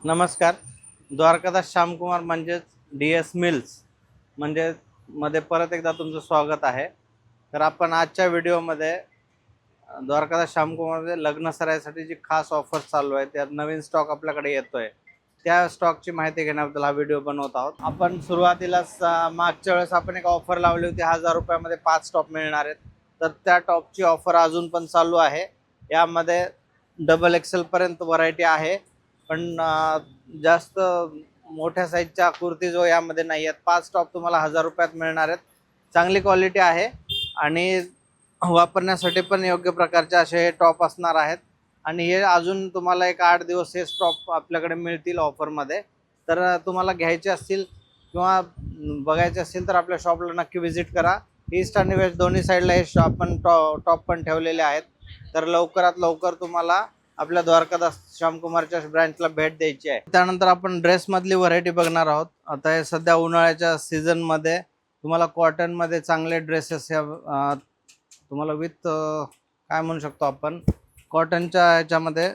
नमस्कार. द्वारकादास श्यामकुमार म्हणजेच DS mills म्हणजे मध्ये परत एकदा तुमचं स्वागत आहे. तर आपण आजच्या व्हिडिओमध्ये द्वारकादास श्यामकुमारमध्ये लग्न सराईसाठी जी खास ऑफर चालू आहे, त्यात नवीन स्टॉक आपल्याकडे येतोय, त्या स्टॉकची माहिती घेण्याबद्दल हा व्हिडिओ बनवत आहोत. आपण सुरुवातीलाच मागच्या वेळेस आपण एक ऑफर लावली होती, 1000 रुपयामध्ये 5 टॉप मिळणार आहेत. तर त्या टॉपची ऑफर अजून पण चालू आहे. यामध्ये डबल एक्सेल पर्यंत व्हरायटी आहे, पण जास्त मोठ्या साईजच्या कुर्ती जो यामध्ये नाही आहेत. 5 टॉप तुम्हाला 1000 रुपयात मिळणार आहेत. चांगली क्वालिटी आहे आणि वापरण्यासाठी पण योग्य प्रकारचे असे हे टॉप असणार आहेत. आणि हे अजून तुम्हाला एक 8 दिवस हे टॉप आपल्याकडे मिळतील ऑफरमध्ये. तर तुम्हाला घ्यायचे असतील किंवा बघायचे असतील तर आपल्या शॉपला नक्की व्हिजिट करा. ईस्ट आणि वेस्ट दोन्ही साईडला हे शॉप पण टॉप पण ठेवलेले आहेत. तर लवकरात लवकर तुम्हाला आपल्या द्वारकादास श्यामकुमारच्या ब्रँचला भेट द्यायची आहे. त्यानंतर आपण ड्रेसमधली व्हरायटी बघणार आहोत. आता हे सध्या उन्हाळ्याच्या सीझनमध्ये तुम्हाला कॉटनमध्ये चांगले ड्रेसेस ह्या तुम्हाला विथ काय म्हणू शकतो आपण, कॉटनच्या ह्याच्यामध्ये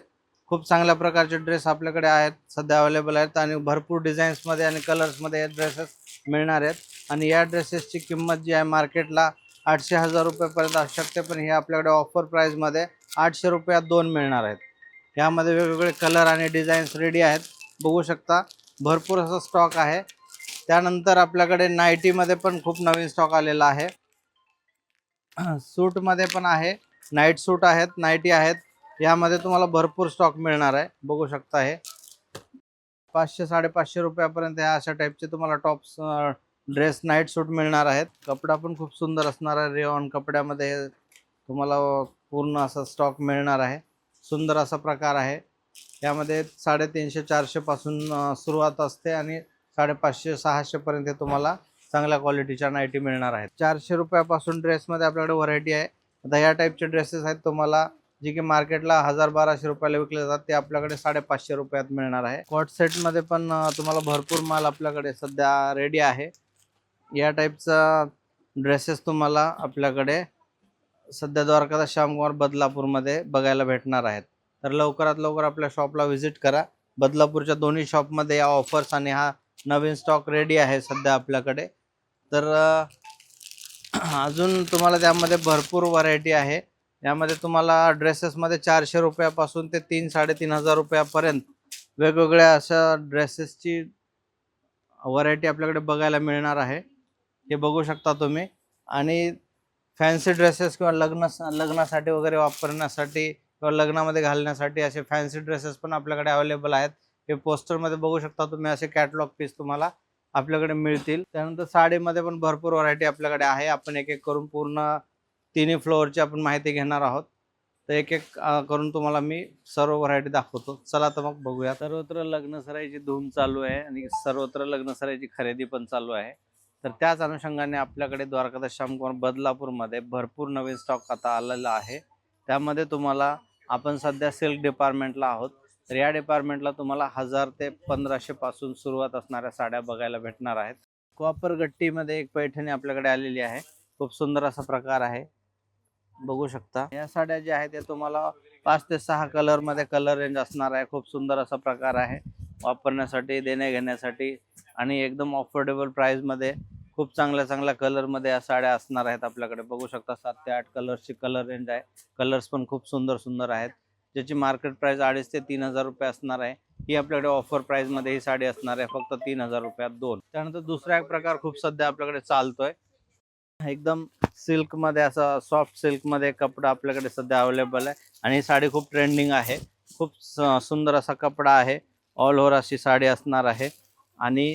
खूप चांगल्या प्रकारचे ड्रेस आपल्याकडे आहेत, सध्या अवेलेबल आहेत आणि भरपूर डिझाईन्समध्ये आणि कलर्समध्ये हे ड्रेसेस मिळणार आहेत. आणि या ड्रेसेसची किंमत जी आहे मार्केटला 800-1000 रुपयेपर्यंत असू शकते, पण हे आपल्याकडे ऑफर प्राईजमध्ये 800 रुपयात 2 मिळणार आहेत. यामध्ये वेगवेगळे कलर आणि डिझाईन्स रेडी आहेत, बघू शकता. भरपूर असा स्टॉक आहे. त्यानंतर आपल्याकडे नाईटीमध्ये पण खूप नवीन स्टॉक आलेला आहे. सूटमध्ये पण आहे, नाईट सूट आहेत, नाईटी आहेत. यामध्ये तुम्हाला भरपूर स्टॉक मिळणार आहे, बघू शकता. हे 500-550 रुपयापर्यंत ह्या अशा टाईपचे तुम्हाला टॉप्स ड्रेस नाईट सूट मिळणार आहेत. कपडा पण खूप सुंदर असणार आहे. रेऑन कपड्यामध्ये तुम्हाला पूर्ण असा स्टॉक मिळणार आहे. सुंदर असा प्रकार आहे. यामध्ये 350-400 पासून सुरुवात असते आणि 550-600 पर्यंत तुम्हाला चांगल्या क्वालिटीच्या नाईटी मिळणार आहेत. 400 रुपयापासून ड्रेसमध्ये आपल्याकडे व्हरायटी आहे. आता या टाईपचे ड्रेसेस आहेत तुम्हाला, जे की मार्केटला 1000-1200 रुपयाला विकले जातात, ते आपल्याकडे 550 रुपयात मिळणार आहे. कॉट सेटमध्ये पण तुम्हाला भरपूर माल आपल्याकडे सध्या रेडी आहे. या टाईपचा ड्रेसेस तुम्हाला आपल्याकडे सध्या द्वारकादास श्यामकुमार बदलापूरमध्ये बघायला भेटणार आहेत. तर लवकरात लवकर आपल्या शॉपला व्हिजिट करा. बदलापूरच्या दोन्ही शॉपमध्ये या ऑफर्स आणि हा नवीन स्टॉक रेडी आहे सध्या आपल्याकडे. तर अजून तुम्हाला त्यामध्ये भरपूर व्हरायटी आहे. यामध्ये तुम्हाला ड्रेसेसमध्ये 400 रुपयापासून ते 3-3.5 रुपयापर्यंत वेगवेगळ्या अशा ड्रेसेसची व्हरायटी आपल्याकडे बघायला मिळणार आहे, हे बघू शकता तुम्ही. आणि फॅन्सी ड्रेसेस किंवा लग्नासाठी वगैरे वापरण्यासाठी किंवा लग्नामध्ये घालण्यासाठी असे फॅन्सी ड्रेसेस पण आपल्याकडे अवेलेबल आहेत. हे पोस्टरमध्ये बघू शकता तुम्ही, असे कॅटलॉग पीस तुम्हाला आपल्याकडे मिळतील. त्यानंतर साडीमध्ये पण भरपूर व्हरायटी आपल्याकडे आहे. आपण एक एक करून पूर्ण तिन्ही फ्लोअरची आपण माहिती घेणार आहोत. तर एक एक करून तुम्हाला मी सर्व व्हरायटी दाखवतो. चला तर मग बघूया. सर्वत्र लग्न सराईची धूम चालू आहे आणि सर्वत्र लग्न सराईची खरेदी पण चालू आहे. तर त्याच अनुषंगाने आपल्याकडे द्वारकादास श्यामकुमार बदलापूरमध्ये भरपूर नवीन स्टॉक आता आलेला आहे. त्यामध्ये तुम्हाला आपण सध्या सिल्क डिपार्टमेंटला आहोत. तर या डिपार्टमेंटला तुम्हाला 1000 ते 1500 पासून सुरुवात असणाऱ्या साड्या बघायला भेटणार आहेत. कॉपर गट्टीमध्ये एक पैठणी आपल्याकडे आलेली आहे. खूप सुंदर असा प्रकार आहे, बघू शकता. या साड्या ज्या आहेत त्या तुम्हाला 5 ते 6 कलरमध्ये कलर रेंज असणार आहे. खूप सुंदर असा प्रकार आहे, वापरण्यासाठी, देण्या घेण्यासाठी आणि एकदम अफोर्डेबल प्राईजमध्ये खूप चांगल्या कलरमध्ये या साड्या असणार आहेत आपल्याकडे. बघू शकता 7 ते 8 कलर्सची कलर रेंज आहे. कलर्स पण खूप सुंदर आहेत, ज्याची मार्केट प्राइस 2500 ते 3000 रुपये असणार आहे. ही आपल्याकडे ऑफर प्राईजमध्ये ही साडी असणार आहे, फक्त 3000 रुपयात 2. त्यानंतर दुसरा एक प्रकार खूप सध्या आपल्याकडे चालतोय, एकदम सिल्कमध्ये, असा सॉफ्ट सिल्कमध्ये कपडा आपल्याकडे सध्या अवेलेबल आहे आणि ही साडी खूप ट्रेंडिंग आहे. खूप सुंदर असा कपडा आहे, ऑल ओव्हर अशी साडी असणार आहे. आणि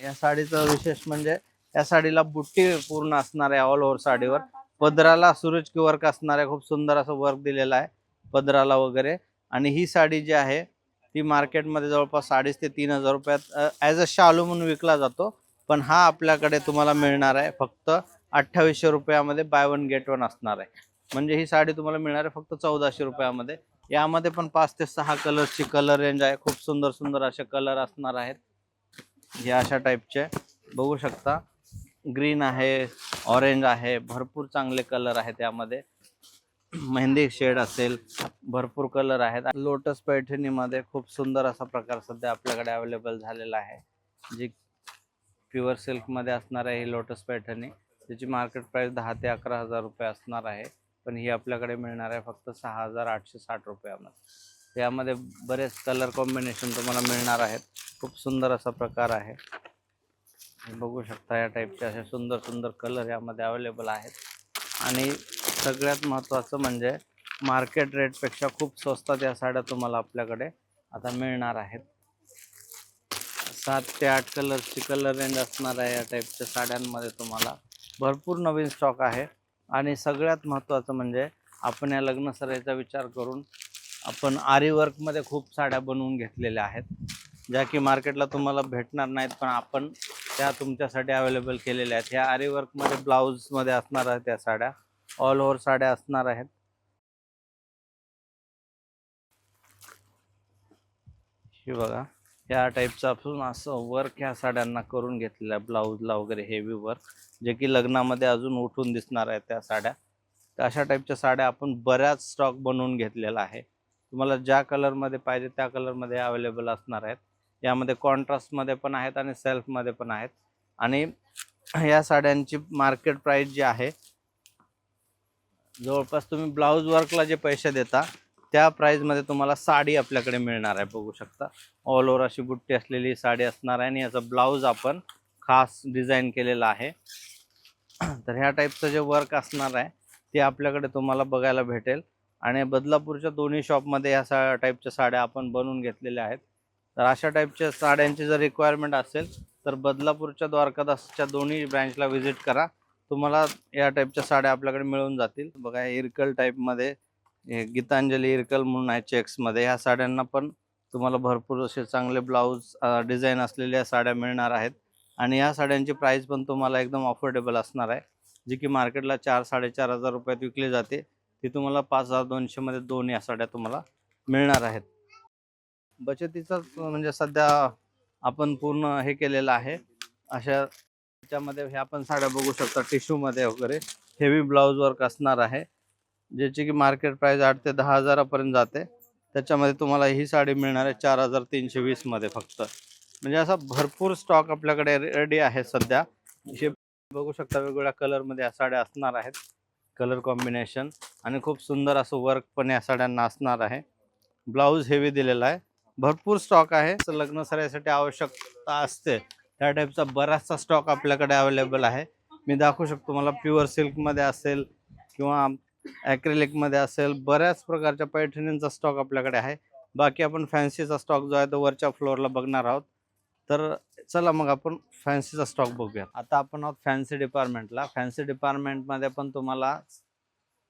या साडीचं विशेष म्हणजे या साडीला बुट्टी पूर्ण असणार आहे ऑल ओव्हर साडीवर. पदराला सुरुचकी वर्क असणार आहे, खूप सुंदर असं वर्क दिलेलं आहे पदराला वगैरे. आणि ही साडी जी आहे ती मार्केटमध्ये जवळपास 2500 ते 3000 रुपयात ॲज अ शालू म्हणून विकला जातो, पण हा आपल्याकडे तुम्हाला मिळणार आहे फक्त 2800 रुपयामध्ये. बाय 1 गेट 1 असणार आहे. म्हणजे ही साडी तुम्हाला मिळणार आहे फक्त 1400 रुपयामध्ये. यामध्ये पण 5 ते 6 कलर्सची कलर रेंज आहे. खूप सुंदर असे कलर असणार आहेत, हे अशा टाईपचे बघू शकता. ग्रीन आहे, ऑरेंज आहे, भरपूर चांगले कलर आहेत यामध्ये. मेहंदी शेड असेल, भरपूर कलर आहेत. लोटस पैठणीमध्ये खूप सुंदर असा प्रकार सध्या आपल्याकडे अवेलेबल झालेला आहे, जी प्युअर सिल्कमध्ये असणार आहे. ही लोटस पैठणी त्याची मार्केट प्राइस 10 ते 11,000 रुपये असणार आहे, पण ही आपल्याकडे मिळणार आहे फक्त 6,860 रुपयामध्ये. यामध्ये बरेच कलर कॉम्बिनेशन तुम्हाला मिळणार आहेत. खूप सुंदर असा प्रकार आहे. बघू शकता या टाईपचे असे सुंदर सुंदर कलर यामध्ये अवेलेबल आहेत. आणि सगळ्यात महत्त्वाचं म्हणजे मार्केट रेटपेक्षा खूप स्वस्तात या साड्या तुम्हाला आपल्याकडे आता मिळणार आहेत. 7 ते 8 कलरची कलर रेंज असणार आहे. या टाईपच्या साड्यांमध्ये तुम्हाला भरपूर नवीन स्टॉक आहे. आणि सगळ्यात महत्त्वाचं म्हणजे आपण या लग्न सराईचा विचार करून आपण आरी वर्कमध्ये खूप साड्या बनवून घेतलेल्या आहेत, ज्या की मार्केटला तुम्हाला भेटणार नाहीत, पण आपण त्या तुमच्यासाठी अवेलेबल केलेल्या आहेत. ह्या आरी वर्कमध्ये ब्लाऊजमध्ये असणार आहेत त्या साड्या, ऑल ओव्हर साड्या असणार आहेत. हे बघा, या टाईपचं आपण असं वर्क ह्या साड्यांना करून घेतलेलं आहे, ब्लाऊजला वगैरे हेवी वर्क, जे की लग्नामध्ये अजून उठून दिसणार आहे त्या साड्या. तर अशा टाईपच्या साड्या आपण बऱ्याच स्टॉक बनवून घेतलेला आहे. तुम्हाला ज्या कलरमध्ये पाहिजे त्या कलरमध्ये अवेलेबल असणार आहेत. यामध्ये कॉन्ट्रास्टमध्ये पण आहेत आणि सेल्फमध्ये पण आहेत. आणि या साड्यांची मार्केट प्राइस जी आहे, जवळपास तुम्ही ब्लाऊज वर्कला जे पैसे देता त्या प्राइसमध्ये तुम्हाला साडी आपल्याकडे मिळणार आहे. बघू शकता, ऑल ओव्हर अशी बुट्टी असलेली साडी असणार आहे आणि याचं ब्लाऊज आपण खास डिझाईन केलेलं आहे. तर ह्या टाईपचं जे वर्क असणार आहे ते आपल्याकडे तुम्हाला बघायला भेटेल. आणि बदलापूरच्या दोन्ही शॉपमध्ये ह्या टाईपच्या साड्या आपण बनवून घेतलेल्या आहेत. तर अशा टाईपच्या साड्यांची जर रिक्वायरमेंट असेल तर बदलापूरच्या द्वारकादासच्या दोन्ही ब्रँचला व्हिजिट करा. तुम्हाला या टाईपच्या साड्या आपल्याकडे मिळून जातील. बघा, इरकल टाईपमध्ये गीतांजली इरकल म्हणून आहे चेक्समध्ये. ह्या साड्यांना पण तुम्हाला भरपूर असे चांगले ब्लाऊज डिझाईन असलेल्या साड्या मिळणार आहेत. आणि या साड्यांची प्राइस पण तुम्हाला एकदम अफोर्डेबल असणार आहे, जी की मार्केटला 4-4.5 हजार रुपयात विकली जाते. ती तुम्हाला 5,200 मध्ये दोन या साड्या तुम्हाला मिळणार आहेत. बचतीचं म्हणजे सध्या आपण पूर्ण हे केलेलं आहे. अशा त्याच्यामध्ये हे आपण साड्या बघू शकता, टिश्यूमध्ये वगैरे हेवी ब्लाऊज वर्क असणार आहे, ज्याची की मार्केट प्राइस 8 ते 10 हजारापर्यंत जाते. त्याच्यामध्ये तुम्हाला ही साडी मिळणार आहे 4,320 मध्ये फक्त. म्हणजे असा भरपूर स्टॉक आपल्याकडे रेडी आहे सध्या. हे बघू शकता, वेगवेगळ्या कलरमध्ये या साड्या असणार आहेत, कलर कॉम्बिनेशन. आणि खूप सुंदर असं वर्क पण या साड्यांना असणार आहे. ब्लाऊज हेवी दिलेला आहे. भरपूर स्टॉक आहे. लग्न सराईसाठी आवश्यकता असते त्या टाईपचा बराचसा स्टॉक आपल्याकडे अवेलेबल आहे. मी दाखवू शकतो, मला प्युअर सिल्कमध्ये असेल किंवा ॲक्रेलिकमध्ये असेल, बऱ्याच प्रकारच्या पैठणींचा स्टॉक आपल्याकडे आहे. बाकी आपण फॅन्सीचा स्टॉक जो आहे तो वरच्या फ्लोअरला बघणार आहोत. तर चला मग आपण फॅन्सीचा स्टॉक बघूया. आता आपण आहोत फॅन्सी डिपार्टमेंटला. फॅन्सी डिपार्टमेंटमध्ये पण तुम्हाला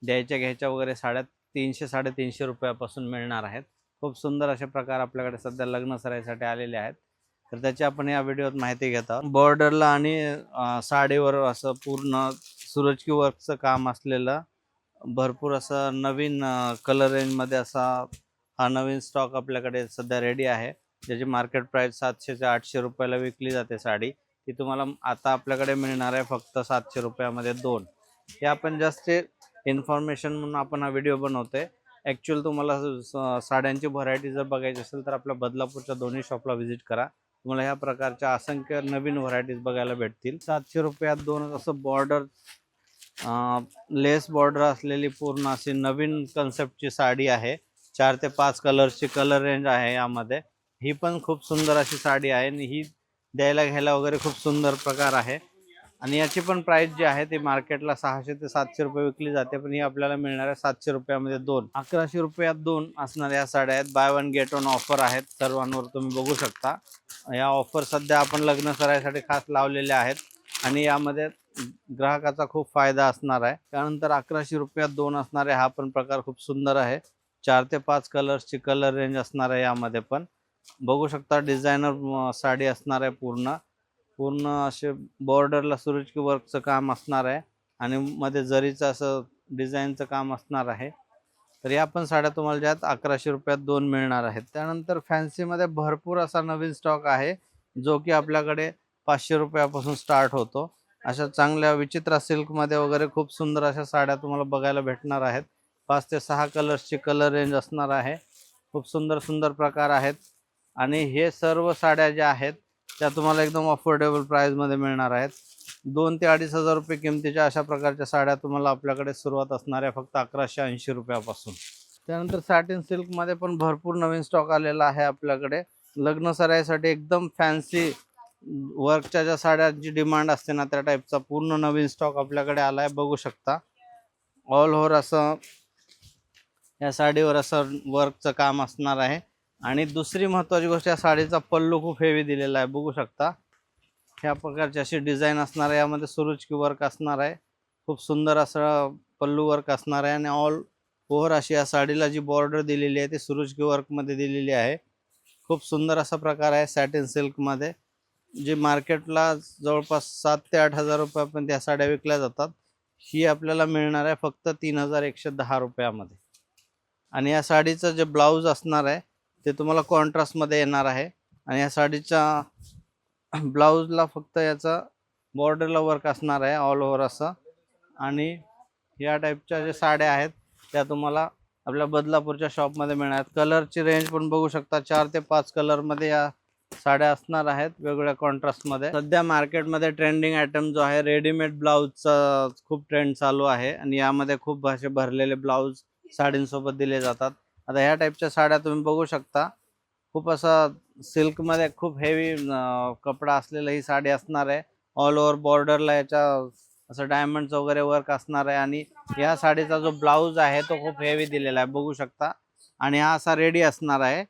द्यायच्या घ्यायच्या वगैरे साड्या 300-350 रुपयापासून मिळणार आहेत. खूप सुंदर असे प्रकार आपल्याकडे सध्या लग्न सराईसाठी आलेले आहेत. तर त्याची आपण या व्हिडिओत माहिती घेत आहोत. बॉर्डरला आणि साडीवर असं पूर्ण सुरजकी वर्कचं काम असलेलं भरपूर असं नवीन कलर रेंजमध्ये असा हा नवीन स्टॉक आपल्याकडे सध्या रेडी आहे, ज्याची मार्केट प्राइस 700 ते 800 रुपयाला विकली जाते साडी. ती तुम्हाला आता आपल्याकडे मिळणार आहे फक्त 700 रुपयामध्ये दोन. हे आपण जस्ट इन्फॉर्मेशन म्हणून आपण हा व्हिडिओ बनवतोय. ॲक्च्युअल तुम्हाला साड्यांची व्हरायटी जर बघायची असेल तर आपल्या बदलापूरच्या दोन्ही शॉपला व्हिजिट करा. तुम्हाला ह्या प्रकारच्या असंख्य नवीन व्हरायटीज बघायला भेटतील. 700 रुपयात दोन असं बॉर्डर लेस बॉर्डर असलेली पूर्ण अशी नवीन कन्सेप्टची साडी आहे. 4 ते 5 कलर्सची कलर रेंज आहे यामध्ये. ही पण खूप सुंदर अशी साडी आहे आणि ही द्यायला घ्यायला वगैरे खूप सुंदर प्रकार आहे. आणि याची पण प्राइस जी आहे ती मार्केटला 600 ते 700 रुपये विकली जाते, पण ही आपल्याला मिळणार आहे 700 रुपयामध्ये दोन. 1100 रुपयात दोन असणाऱ्या या साड्या आहेत. By one get one offer आहेत सर्वांवर, तुम्ही बघू शकता. या ऑफर सध्या आपण लग्न सराईसाठी खास लावलेल्या आहेत आणि यामध्ये ग्राहकाचा खूप फायदा असणार आहे. त्यानंतर 1100 रुपयात दोन असणारे हा पण प्रकार खूप सुंदर आहे. 4 ते 5 कलर्सची कलर रेंज असणार आहे यामध्ये पण. बघू शकता, डिझायनर साडी असणार आहे. पूर्ण पूर्ण असे बॉर्डरला सुरजकी वर्कचं काम असणार आहे आणि मध्ये जरीचं असं डिझाईनचं काम असणार आहे. तर या पण साड्या तुम्हाला ज्यात 1100 रुपयात दोन मिळणार आहेत. त्यानंतर फॅन्सीमध्ये भरपूर असा नवीन स्टॉक आहे, जो की आपल्याकडे 500 रुपयापासून स्टार्ट होतो. अशा चांगल्या विचित्र सिल्कमध्ये वगैरे खूप सुंदर अशा साड्या तुम्हाला बघायला भेटणार आहेत. 5 ते 6 कलर्सची कलर रेंज असणार आहे. खूप सुंदर सुंदर प्रकार आहेत आणि हे सर्व साड्या ज्या आहेत त्या तुम्हाला एकदम अफोर्डेबल प्राईजमध्ये मिळणार आहेत. 2 ते 2,500 रुपये किमतीच्या अशा प्रकारच्या साड्या तुम्हाला आपल्याकडे सुरुवात असणार आहे फक्त 1180 रुपयापासून. त्यानंतर सॅटिन सिल्कमध्ये पण भरपूर नवीन स्टॉक आलेला आहे आपल्याकडे. लग्न सराईसाठी एकदम फॅन्सी वर्कच्या ज्या साड्यांची डिमांड असते ना त्या टाईपचा पूर्ण नवीन स्टॉक आपल्याकडे आला आहे. बघू शकता ऑल ओव्हर असं या साडीवर असं वर्कचं काम असणार आहे. आणि दुसरी महत्त्वाची गोष्ट, या साडीचा पल्लू खूप हेवी दिलेला आहे. बघू शकता ह्या प्रकारची अशी डिझाईन असणार आहे. यामध्ये सुरुचकी वर्क असणार आहे. खूप सुंदर असं पल्लू वर्क असणार आहे आणि ऑल ओव्हर अशी या साडीला जी बॉर्डर दिलेली आहे ती सुरुचकी वर्कमध्ये दिलेली आहे. खूप सुंदर असा प्रकार आहे सॅटिन सिल्कमध्ये. जे मार्केटला जवळपास 7 ते 8,000 रुपयापर्यंत या साड्या विकल्या जातात, ही आपल्याला मिळणार आहे फक्त 3,110 रुपयामध्ये. आणि या साडीचं जे ब्लाऊज असणार आहे ते तुम्हाला कॉन्ट्रास्टमध्ये येणार आहे. आणि या साडीच्या ब्लाऊजला फक्त याचा बॉर्डरला वर्क असणार आहे ऑल ओव्हर असं. आणि या टाईपच्या ज्या साड्या आहेत त्या तुम्हाला आपल्या बदलापूरच्या शॉपमध्ये मिळणार आहेत. कलरची रेंज पण बघू शकता, 4 ते 5 कलरमध्ये या साड्या असणार आहेत वेगवेगळ्या कॉन्ट्रास्टमध्ये. सध्या मार्केटमध्ये ट्रेंडिंग आयटम जो आहे रेडीमेड ब्लाऊजचा खूप ट्रेंड चालू आहे आणि यामध्ये खूप असे भरलेले ब्लाऊज साडींसोबत दिले जातात. आता ह्या टाईपच्या साड्या तुम्ही बघू शकता, खूप असा सिल्कमध्ये खूप हेवी कपडा असलेला ही साडी असणार आहे. ऑल ओव्हर बॉर्डरला याच्या असं डायमंडचं वगैरे वर्क असणार आहे. आणि या साडीचा जो ब्लाऊज आहे तो खूप हेवी दिलेला आहे बघू शकता. आणि हा असा रेडी असणार आहे.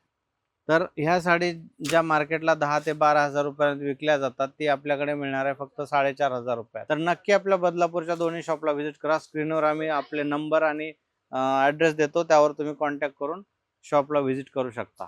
तर ह्या साडी ज्या मार्केटला 10 ते 12,000 रुपयात विकल्या जातात ती आपल्याकडे मिळणार आहे फक्त 4,500 रुपयात. तर नक्की आपल्या बदलापूरच्या दोन्ही शॉपला व्हिजिट करा. स्क्रीनवर आम्ही आपले नंबर आणि ॲड्रेस देतो, त्यावर तुम्ही कॉन्टॅक्ट करून शॉपला व्हिजिट करू शकता.